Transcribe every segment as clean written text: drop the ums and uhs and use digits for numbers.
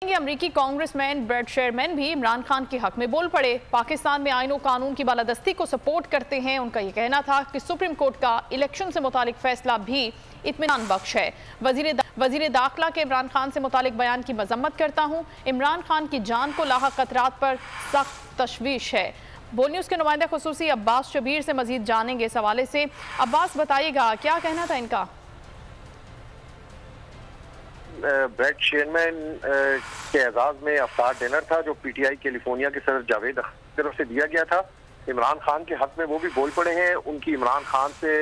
अमरीकी congressman bread Sherman भी इमरान खान के हक में बोल पड़े। पाकिस्तान में आईन और कानून की बालादस्ती को सपोर्ट करते हैं। उनका यह कहना था कि सुप्रीम कोर्ट का इलेक्शन से मुतालिक फैसला भी इत्मीनान बख्श है। वजीर दाखिला के इमरान खान से मुतालिक बयान की मजम्मत करता हूँ। इमरान खान की जान को लाहक खतरात पर सख्त तशवीश है। बोल न्यूज़ के नुमाइंदा खुसूसी अब्बास शबीर से मजीद जानेंगे इस हवाले से। अब्बास, बताइएगा क्या कहना था इनका? ब्रेट शेरमैन के एजाज में अफ्तार डिनर था जो पीटीआई कैलिफोर्निया के सदर जावेद की तरफ से दिया गया था। इमरान खान के हक में वो भी बोल पड़े हैं। उनकी इमरान खान से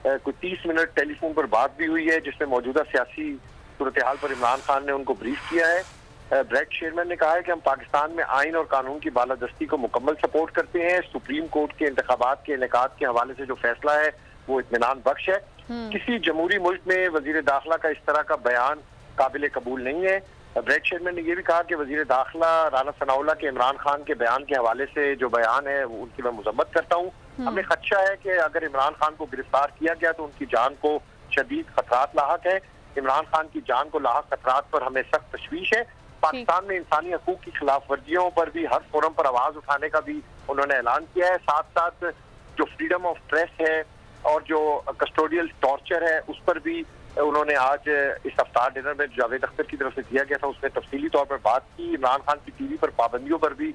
कोई 30 मिनट टेलीफोन पर बात भी हुई है जिसमें मौजूदा सियासी सूरत हाल पर इमरान खान ने उनको ब्रीफ किया है। ब्रेट शेरमैन ने कहा है कि हम पाकिस्तान में आइन और कानून की बालादस्ती को मुकम्मल सपोर्ट करते हैं। सुप्रीम कोर्ट के इंतखाबात के इनेकाद के हवाले से जो फैसला है वो इत्मीनान बख्श है। किसी जमहूरी मुल्क में वजीर दाखिला का इस तरह का बयान काबिल कबूल नहीं है। ब्रेट शेरमैन ने यह भी कहा कि वजीर दाखिला राना सनाउल्लाह के इमरान खान के बयान के हवाले से जो बयान है उनकी मैं मजम्मत करता हूँ। हमें खदशा है कि अगर इमरान खान को गिरफ्तार किया गया तो उनकी जान को शदीद खतरात लाहक है। इमरान खान की जान को लाहक खतरात पर हमें सख्त तशवीश है। पाकिस्तान में इंसानी हकूक की खिलाफ वर्जियों पर भी हर फोरम पर आवाज उठाने का भी उन्होंने ऐलान किया है। साथ साथ जो फ्रीडम ऑफ प्रेस है और जो कस्टोडियल टॉर्चर है उस पर भी उन्होंने आज इस अफ्तार डिनर में जावेद अख्तर की तरफ से दिया गया था उसमें तफसीली तौर पर बात की। इमरान खान की टीवी पर पाबंदियों पर भी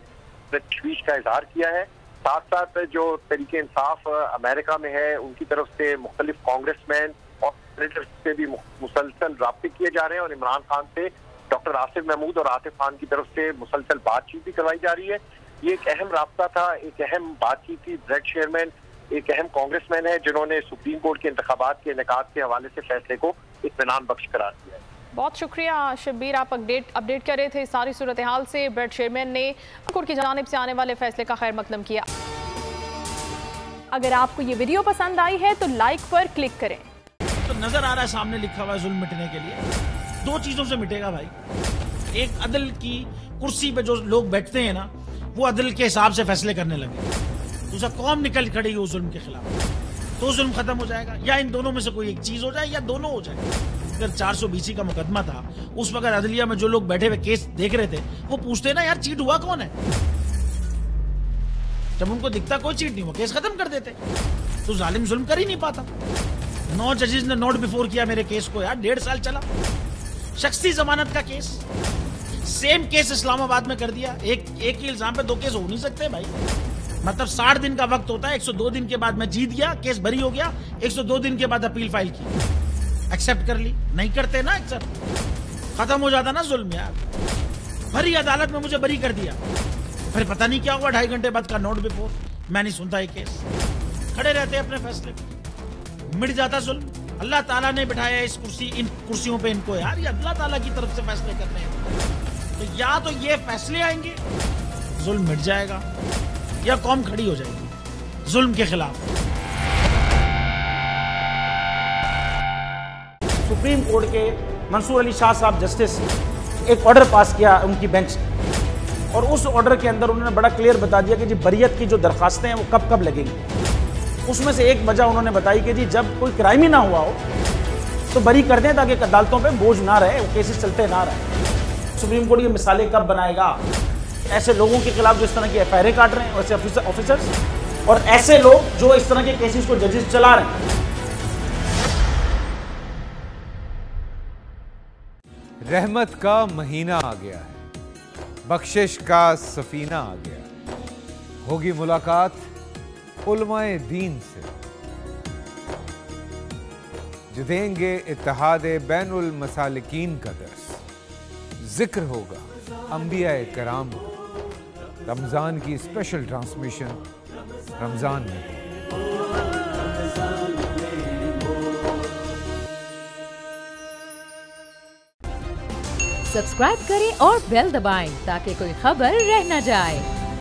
तशवीश का इजहार किया है। साथ साथ जो तरीके इंसाफ अमेरिका में है उनकी तरफ से मुख्तलिफ कांग्रेसमैन और सेनेटर्स से भी मुसलसल राब्ते किए जा रहे हैं और इमरान खान से डॉक्टर आसिफ महमूद और आतिफ खान की तरफ से मुसलसल बातचीत भी करवाई जा रही है। ये एक अहम राब्ता था, एक अहम बातचीत थी। ब्रेट शेरमैन एक अहम कांग्रेसमैन है जिन्होंने सुप्रीम कोर्ट के इंतखाबात के इनेकाद के हवाले से फैसले को इत्मीनान बख्श करार दिया है। बहुत शुक्रिया शब्बीर, आप अपडेट कर रहे थे सारी सूरत हाल से। ब्रेट शेरमैन ने कोर्ट की जानिब से आने वाले फैसले का खैर मकदम किया। अगर आपको ये वीडियो पसंद आई है तो लाइक पर क्लिक करें। तो नजर आ रहा है सामने लिखा हुआ है जुल्म मिटने के लिए दो चीजों से मिटेगा भाई। एक अदल की कुर्सी पे जो लोग बैठते हैं ना वो अदल के हिसाब से फैसले करने लगे। दूसरा कौम निकल खड़ी उस जुल्म के खिलाफ तो जुल्म खत्म हो जाएगा। या इन दोनों में से कोई एक चीज हो जाए या दोनों हो जाए। अगर 420 का मुकदमा था उस वक्त अदलिया में जो लोग बैठे हुए केस देख रहे थे वो पूछते ना यार चीट हुआ कौन है। जब उनको दिखता कोई चीट नहीं हुआ केस खत्म कर देते। तो जालिम जुल्म कर ही नहीं पाता। 9 जजेस ने नोट बिफोर किया मेरे केस को यार, 1.5 साल चला। शख्सी जमानत का केस, सेम केस इस्लामाबाद में कर दिया। एक ही इल्जाम पे 2 केस हो नहीं सकते भाई। मतलब 60 दिन का वक्त होता है। 102 दिन के बाद मैं जीत गया, केस बरी हो गया। 102 दिन के बाद अपील फाइल की, एक्सेप्ट कर ली। नहीं करते ना एक्सेप्ट, खत्म हो जाता ना जुल्म यार। भरी अदालत में मुझे बरी कर दिया, फिर पता नहीं क्या हुआ 2.5 घंटे बाद का नोट बिफोर। मैं नहीं सुनता ये केस, खड़े रहते अपने फैसले पे, मिट जाता जुल्म। अल्लाह ताला ने बिठाया इस इन कुर्सियों पे इनको यार, ये अल्लाह ताला की तरफ से फैसले करने हैं। तो या तो ये फैसले आएंगे जुल्म मिट जाएगा या कौम खड़ी हो जाएगी जुल्म के खिलाफ। सुप्रीम कोर्ट के मंसूर अली शाह साहब जस्टिस एक ऑर्डर पास किया उनकी बेंच ने और उस ऑर्डर के अंदर उन्होंने बड़ा क्लियर बता दिया कि जी बरियत की जो दरखास्तें हैं वो कब कब लगेंगी। उसमें से एक वजह उन्होंने बताई कि जी जब कोई क्राइम ही ना हुआ हो तो बरी कर दें ताकि अदालतों पे बोझ ना रहे, वो केसेस चलते ना रहे। सुप्रीम कोर्ट की मिसालें कब बनाएगा ऐसे लोगों के खिलाफ जो इस तरह की एफआईआर काट रहे हैं, वैसे ऑफिसर्स और ऐसे लोग जो इस तरह के केसेस को जजेस चला रहे हैं। रहमत का महीना आ गया है, बख्शिश का सफीना आ गया। होगी मुलाकात उलमाए दीन से, जो देंगे इत्तेहादे बैनुल मसालिकीन का दर्स। जिक्र होगा अंबिया कराम, रमजान की स्पेशल ट्रांसमिशन रमजान में। सब्सक्राइब करें और बेल दबाएं ताकि कोई खबर रह न जाए।